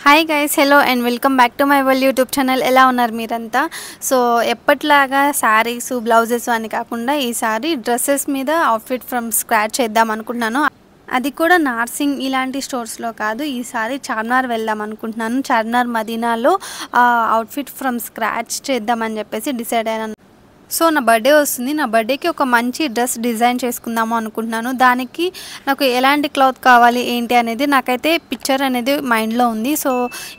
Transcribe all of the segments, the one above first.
Hi guys, hello and welcome back to my YouTube channel. ఎలా ఉన్నారు మీరంతా? So ఎప్పట్లాగా saris blouses అని కాకుండా ఈసారి డ్రెస్సెస్ మీద అవుట్ఫిట్ ఫ్రమ్ స్క్రాచ్ చేద్దాం అనుకుంటున్నాను. అది కూడా నార్సింగ్ ఇలాంటి స్టోర్స్లో కాదు, ఈసారి చార్మినార్ వెళ్దాం అనుకుంటున్నాను. చార్మినార్ మదీనాలో అవుట్ఫిట్ ఫ్రమ్ స్క్రాచ్ చేద్దామని చెప్పేసి డిసైడ్ అయినాను. సో నా బర్త్డే వస్తుంది. నా బర్త్డేకి ఒక మంచి డ్రెస్ డిజైన్ చేసుకుందాము అనుకుంటున్నాను. దానికి నాకు ఎలాంటి క్లాత్ కావాలి ఏంటి అనేది నాకైతే పిక్చర్ అనేది మైండ్లో ఉంది. సో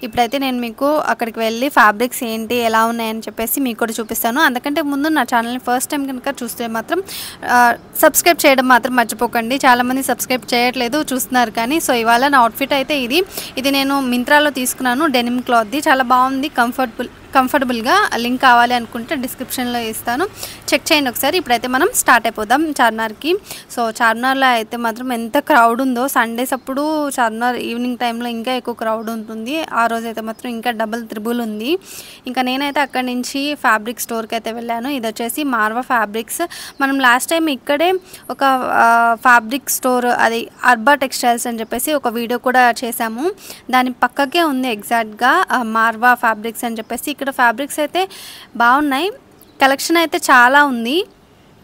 ఇప్పుడైతే నేను మీకు అక్కడికి వెళ్ళి ఫ్యాబ్రిక్స్ ఏంటి ఎలా ఉన్నాయని చెప్పేసి మీకు కూడా చూపిస్తాను. అందుకంటే ముందు నా ఛానల్ని ఫస్ట్ టైం కనుక చూస్తే మాత్రం సబ్స్క్రైబ్ చేయడం మాత్రం మర్చిపోకండి. చాలామంది సబ్స్క్రైబ్ చేయట్లేదు, చూస్తున్నారు కానీ. సో ఇవాళ నా అవుట్ఫిట్ అయితే ఇది నేను మింత్రాలో తీసుకున్నాను. డెనిమ్ క్లాత్ది, చాలా బాగుంది, కంఫర్టబుల్గా. లింక్ కావాలి అనుకుంటే డిస్క్రిప్షన్లో ఇస్తాను, చెక్ చేయండి ఒకసారి. ఇప్పుడైతే మనం స్టార్ట్ అయిపోదాం చార్మినార్కి. సో చార్మినార్లో అయితే మాత్రం ఎంత క్రౌడ్ ఉందో, సండేస్ అప్పుడు చార్మినార్ ఈవినింగ్ టైంలో ఇంకా ఎక్కువ క్రౌడ్ ఉంటుంది. ఆ రోజు అయితే మాత్రం ఇంకా డబుల్ త్రిబుల్ ఉంది. ఇంకా నేనైతే అక్కడి నుంచి ఫ్యాబ్రిక్ స్టోర్కి అయితే వెళ్ళాను. ఇది వచ్చేసి మార్వా ఫ్యాబ్రిక్స్. మనం లాస్ట్ టైం ఇక్కడే ఒక ఫ్యాబ్రిక్ స్టోర్, అది అర్బా టెక్స్టైల్స్ అని చెప్పేసి ఒక వీడియో కూడా చేశాము. దాని పక్కకే ఉంది ఎగ్జాక్ట్గా మార్వా ఫ్యాబ్రిక్స్ అని చెప్పేసి. ఇక్కడ ఫ్యాబ్రిక్స్ అయితే బాగున్నాయి, కలెక్షన్ అయితే చాలా ఉంది.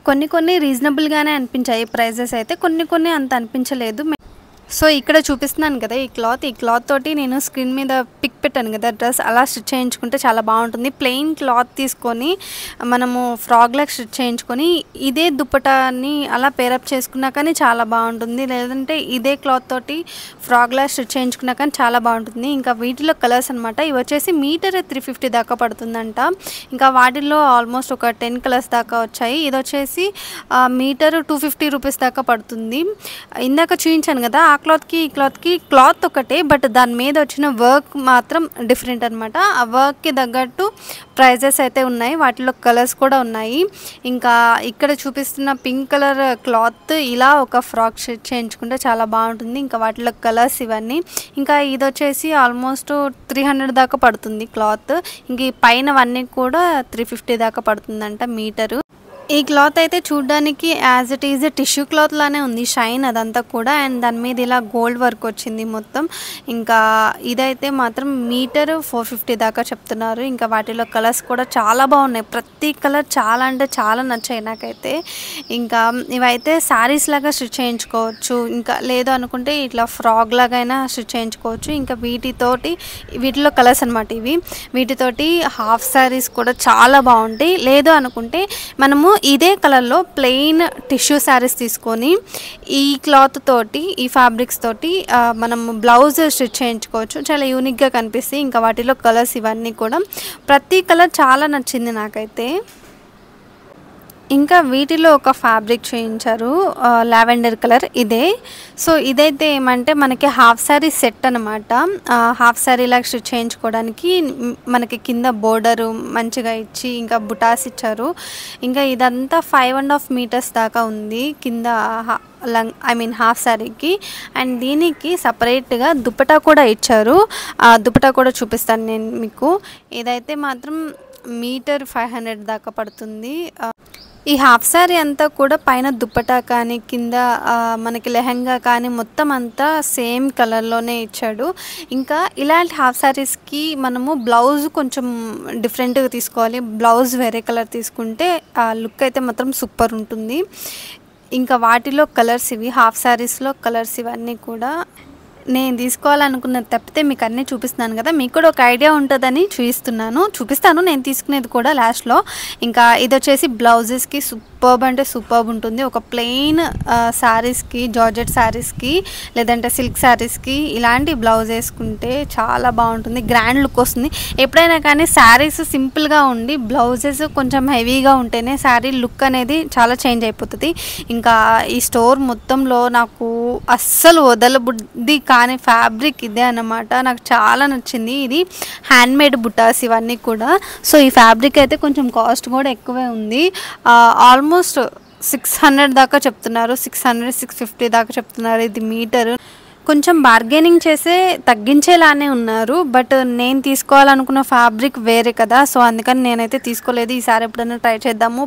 కొన్ని రీజనబుల్గానే అనిపించాయి ప్రైజెస్ అయితే, కొన్ని అంత అనిపించలేదు. సో ఇక్కడ చూపిస్తున్నాను కదా ఈ క్లాత్ తోటి నేను స్క్రీన్ మీద పిక్ పెట్టాను కదా డ్రెస్, అలా స్టిచ్ చేయించుకుంటే చాలా బాగుంటుంది. ప్లెయిన్ క్లాత్ తీసుకొని మనము ఫ్రాక్లకు స్టిచ్ చేయించుకొని ఇదే దుప్పటాన్ని అలా పేరప్ చేసుకున్నా కానీ చాలా బాగుంటుంది. లేదంటే ఇదే క్లాత్ తోటి ఫ్రాక్లా స్టిచ్ చేయించుకున్నా కానీ చాలా బాగుంటుంది. ఇంకా వీటిలో కలర్స్ అనమాట. ఇవి వచ్చేసి మీటర్ 350 దాకా పడుతుందంట. ఇంకా వాటిల్లో ఆల్మోస్ట్ ఒక 10 కలర్స్ దాకా వచ్చాయి. ఇది వచ్చేసి మీటర్ 250 రూపీస్ దాకా పడుతుంది. ఇందాక చూపించాను కదా, ఆ క్లాత్కి ఈ క్లాత్కి క్లాత్ ఒకటే, బట్ దాని మీద వచ్చిన వర్క్ మాత్రం డిఫరెంట్ అనమాట. ఆ వర్క్కి తగ్గట్టు ప్రైజెస్ అయితే ఉన్నాయి, వాటిలో కలర్స్ కూడా ఉన్నాయి. ఇంకా ఇక్కడ చూపిస్తున్న పింక్ కలర్ క్లాత్ ఇలా ఒక ఫ్రాక్ స్టిచ్ చేయించుకుంటే చాలా బాగుంటుంది. ఇంకా వాటిలో కలర్స్ ఇవన్నీ. ఇంకా ఇది వచ్చేసి ఆల్మోస్ట్ 300 దాకా పడుతుంది క్లాత్. ఇంక ఈ పైనవన్నీ కూడా 350 దాకా పడుతుందంట మీటరు. ఈ క్లాత్ అయితే చూడడానికి as it is tissue cloth లానే ఉంది, షైన్ అదంతా కూడా. అండ్ దాని మీద ఇలా గోల్డ్ వర్క్ వచ్చింది మొత్తం. ఇంకా ఇదైతే మాత్రం మీటర్ 450 దాకా చెప్తున్నారు. ఇంకా వాటిలో కలర్స్ కూడా చాలా బాగున్నాయి, ప్రతి కలర్ చాలా అంటే చాలా నచ్చాయి నాకైతే. ఇంకా ఇవైతే శారీస్ లాగా స్టిచ్ చేయించుకోవచ్చు, ఇంకా లేదు అనుకుంటే ఇట్లా ఫ్రాక్ లాగా అయినా స్టిచ్ చేయించుకోవచ్చు. ఇంకా వీటిలో కలర్స్ అనమాట ఇవి. వీటితోటి హాఫ్ శారీస్ కూడా చాలా బాగుంటాయి. లేదు అనుకుంటే మనము ఇదే కలర్లో ప్లెయిన్ టిష్యూ శారీస్ తీసుకొని ఈ క్లాత్ తోటి, ఈ ఫ్యాబ్రిక్స్ తోటి మనం బ్లౌజ్ స్టిచ్ చేయించుకోవచ్చు, చాలా యూనిక్గా కనిపిస్తాయి. ఇంకా వాటిలో కలర్స్ ఇవన్నీ కూడా, ప్రతి కలర్ చాలా నచ్చింది నాకైతే. ఇంకా వీటిలో ఒక ఫ్యాబ్రిక్ చేయించారు, లావెండర్ కలర్ ఇదే. సో ఇదైతే ఏమంటే మనకి హాఫ్ శారీ సెట్ అనమాట. హాఫ్ శారీ లాగా స్టిచ్ చేయించుకోవడానికి మనకి కింద బోర్డరు మంచిగా ఇచ్చి ఇంకా బుటాస్ ఇచ్చారు. ఇంకా ఇదంతా 5.5 మీటర్స్ దాకా ఉంది కింద హాఫ్ శారీకి. అండ్ దీనికి సపరేట్గా దుపట్టా కూడా ఇచ్చారు. దుపట్టా కూడా చూపిస్తాను నేను మీకు. ఇదైతే మాత్రం మీటర్ 500 దాకా పడుతుంది. ఈ హాఫ్ శారీ అంతా కూడా పైన దుప్పటా కానీ కింద మనకి లెహంగా కానీ మొత్తం అంతా సేమ్ కలర్లోనే ఇచ్చాడు. ఇంకా ఇలాంటి హాఫ్ శారీస్కి మనము బ్లౌజ్ కొంచెం డిఫరెంట్గా తీసుకోవాలి. బ్లౌజ్ వేరే కలర్ తీసుకుంటే ఆ లుక్ అయితే మాత్రం సూపర్ ఉంటుంది. ఇంకా వాటిలో కలర్స్ ఇవి, హాఫ్ శారీస్లో కలర్స్ ఇవన్నీ కూడా. నేను తీసుకోవాలనుకున్నది తప్పితే మీకు అన్నీ చూపిస్తున్నాను కదా, మీకు కూడా ఒక ఐడియా ఉంటుందని చూపిస్తాను నేను తీసుకునేది కూడా లాస్ట్లో. ఇంకా ఇది వచ్చేసి బ్లౌజెస్కి సూపర్బ్ అంటే సూపర్బ్ ఉంటుంది. ఒక ప్లెయిన్ శారీస్కి, జార్జెట్ శారీస్కి లేదంటే సిల్క్ శారీస్కి ఇలాంటి బ్లౌజ్ వేసుకుంటే చాలా బాగుంటుంది, గ్రాండ్ లుక్ వస్తుంది. ఎప్పుడైనా కానీ శారీస్ సింపుల్గా ఉండి బ్లౌజెస్ కొంచెం హెవీగా ఉంటేనే శారీ లుక్ అనేది చాలా చేంజ్ అయిపోతుంది. ఇంకా ఈ స్టోర్ మొత్తంలో నాకు అస్సలు వదలబుద్ధి కానీ ఫ్యాబ్రిక్ ఇదే అన్నమాట. నాకు చాలా నచ్చింది. ఇది హ్యాండ్మేడ్ బుటాస్ ఇవన్నీ కూడా. సో ఈ ఫ్యాబ్రిక్ అయితే కొంచెం కాస్ట్ కూడా ఎక్కువే ఉంది. ఆల్మోస్ట్ 600 దాకా చెప్తున్నారు, 650 దాకా చెప్తున్నారు. ఇది మీటరు కొంచెం బార్గెనింగ్ చేసే తగ్గించేలానే ఉన్నారు. బట్ నేను తీసుకోవాలనుకున్న ఫ్యాబ్రిక్ వేరే కదా, సో అందుకని నేనైతే తీసుకోలేదు. ఈసారి ఎప్పుడైనా ట్రై చేద్దాము.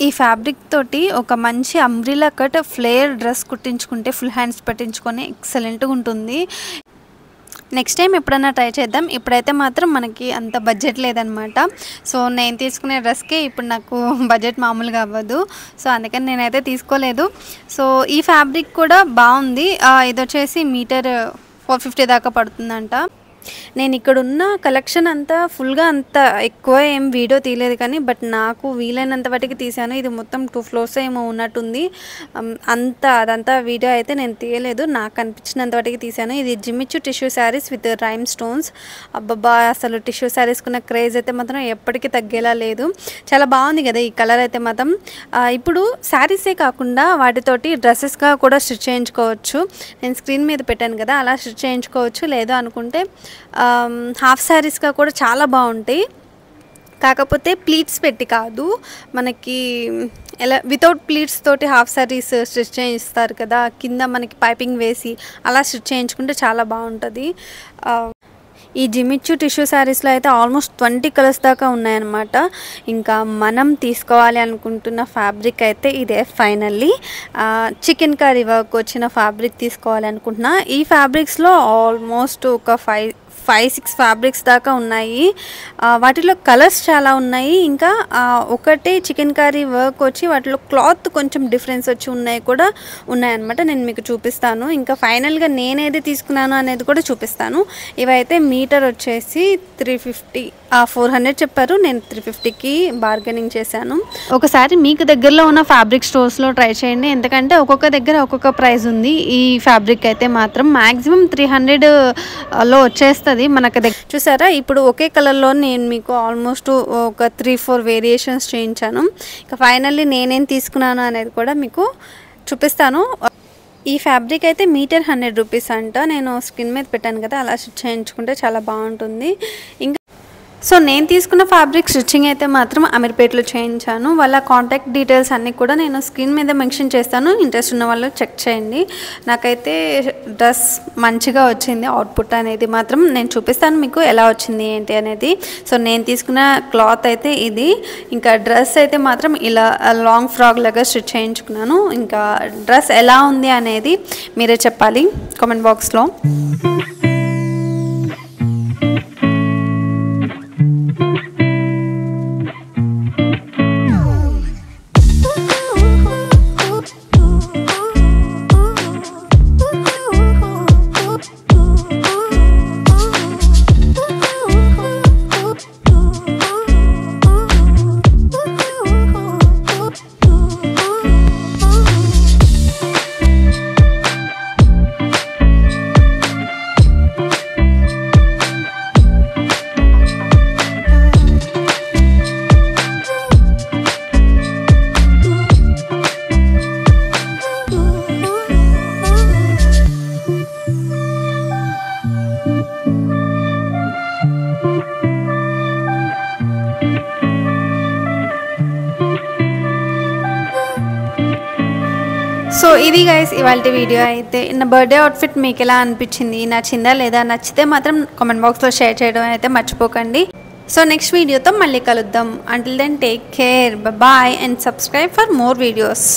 ఈ ఫ్యాబ్రిక్ తోటి ఒక మంచి అంబ్రిలా కట్ ఫ్లేర్ డ్రెస్ కుట్టించుకుంటే, ఫుల్ హ్యాండ్స్ పెట్టించుకొని ఎక్సలెంట్గా ఉంటుంది. నెక్స్ట్ టైం ఎప్పుడైనా ట్రై చేద్దాం. ఇప్పుడైతే మాత్రం మనకి అంత బడ్జెట్ లేదనమాట. సో నేను తీసుకునే డ్రెస్కే ఇప్పుడు నాకు బడ్జెట్ మామూలుగా అవ్వదు. సో అందుకని నేనైతే తీసుకోలేదు. సో ఈ ఫ్యాబ్రిక్ కూడా బాగుంది. ఇది వచ్చేసి మీటర్ 450 దాకా పడుతుందంట. నేను ఇక్కడ ఉన్న కలెక్షన్ అంతా ఫుల్గా అంత ఎక్కువ ఏం వీడియో తీయలేదు, కానీ బట్ నాకు వీలైనంత వాటికి తీసాను. ఇది మొత్తం 2 ఫ్లోర్స్ ఏమో ఉన్నట్టుంది. అదంతా వీడియో అయితే నేను తీయలేదు, నాకు అనిపించినంత వాటికి తీసాను. ఇది జిమ్మిచ్చు tissue saris with rhinestones. అబ్బబ్బా, అసలు టిష్యూ శారీస్కున్న క్రేజ్ అయితే మాత్రం ఎప్పటికీ తగ్గేలా లేదు. చాలా బాగుంది కదా ఈ కలర్ అయితే మాత్రం. ఇప్పుడు శారీసే కాకుండా వాటితోటి డ్రెస్సెస్గా కూడా స్టిచ్ చేయించుకోవచ్చు. నేను స్క్రీన్ మీద పెట్టాను కదా, అలా స్టిచ్ చేయించుకోవచ్చు. లేదు అనుకుంటే హాఫ్ శారీస్గా కూడా చాలా బాగుంటాయి. కాకపోతే ప్లీట్స్ పెట్టి కాదు, మనకి ఎలా వితౌట్ ప్లీట్స్ తోటి హాఫ్ శారీస్ స్టిచ్ చేయిస్తారు కదా, కింద మనకి పైపింగ్ వేసి అలా స్టిచ్ చేయించుకుంటే చాలా బాగుంటుంది. ఈ జిమ్మిచ్చు టిష్యూ శారీస్లో అయితే ఆల్మోస్ట్ 20 కలర్స్ దాకా ఉన్నాయన్నమాట. ఇంకా మనం తీసుకోవాలి అనుకుంటున్న ఫ్యాబ్రిక్ అయితే ఇదే ఫైనల్లీ. చికెన్ కర్రీ వర్క్ వచ్చిన ఫ్యాబ్రిక్ తీసుకోవాలి అనుకుంటున్నా. ఈ ఫ్యాబ్రిక్స్లో ఆల్మోస్ట్ ఒక 5-6 ఫ్యాబ్రిక్స్ దాకా ఉన్నాయి. వాటిలో కలర్స్ చాలా ఉన్నాయి. ఇంకా ఒకటే చికెన్ కర్రీ వర్క్ వచ్చి వాటిలో క్లాత్ కొంచెం డిఫరెన్స్ వచ్చి కూడా ఉన్నాయన్నమాట. నేను మీకు చూపిస్తాను. ఇంకా ఫైనల్గా నేనేది తీసుకున్నాను అనేది కూడా చూపిస్తాను. ఇవైతే మీటర్ వచ్చేసి 350, 400 చెప్పారు. నేను 350కి బార్గెనింగ్ చేశాను. ఒకసారి మీకు దగ్గరలో ఉన్న ఫ్యాబ్రిక్ స్టోర్స్లో ట్రై చేయండి, ఎందుకంటే ఒక్కొక్క దగ్గర ఒక్కొక్క ప్రైస్ ఉంది. ఈ ఫ్యాబ్రిక్ అయితే మాత్రం మ్యాక్సిమం 300లో వచ్చేస్తుంది మనకు దగ్గర. చూసారా, ఇప్పుడు ఒకే కలర్లో నేను మీకు ఆల్మోస్ట్ ఒక 3-4 వేరియేషన్స్ చేయించాను. ఇంకా ఫైనల్లీ నేనేం తీసుకున్నాను అనేది కూడా మీకు చూపిస్తాను. ఈ ఫ్యాబ్రిక్ అయితే మీటర్ 100 రూపీస్ అంట. నేను స్క్రీన్ మీద పెట్టాను కదా, అలా స్టిచ్ చేయించుకుంటే చాలా బాగుంటుంది. ఇంకా సో నేను తీసుకున్న ఫ్యాబ్రిక్ స్టిచ్చింగ్ అయితే మాత్రం అమీర్పేటలో చేయించాను. వాళ్ళ కాంటాక్ట్ డీటెయిల్స్ అన్నీ కూడా నేను స్క్రీన్ మీద మెన్షన్ చేస్తాను. ఇంట్రెస్ట్ ఉన్న వాళ్ళు చెక్ చేయండి. నాకైతే డ్రెస్ మంచిగా వచ్చింది. అవుట్పుట్ అనేది మాత్రం నేను చూపిస్తాను మీకు ఎలా వచ్చింది ఏంటి అనేది. సో నేను తీసుకున్న క్లాత్ అయితే ఇది. ఇంకా డ్రెస్ అయితే మాత్రం ఇలా లాంగ్ ఫ్రాక్ లాగా స్టిచ్ చేయించుకున్నాను. ఇంకా డ్రెస్ ఎలా ఉంది అనేది మీరే చెప్పాలి కామెంట్ బాక్స్లో. సో ఇది గైస్ ఇవాల్టి వీడియో అయితే. నా బర్త్డే అవుట్ఫిట్ మీకు ఎలా అనిపించింది, నచ్చిందా లేదా? నచ్చితే మాత్రం కామెంట్ బాక్స్లో షేర్ చేయడం అయితే మర్చిపోకండి. సో నెక్స్ట్ వీడియోతో మళ్ళీ కలుద్దాం. Until then take care, bye and subscribe for more videos.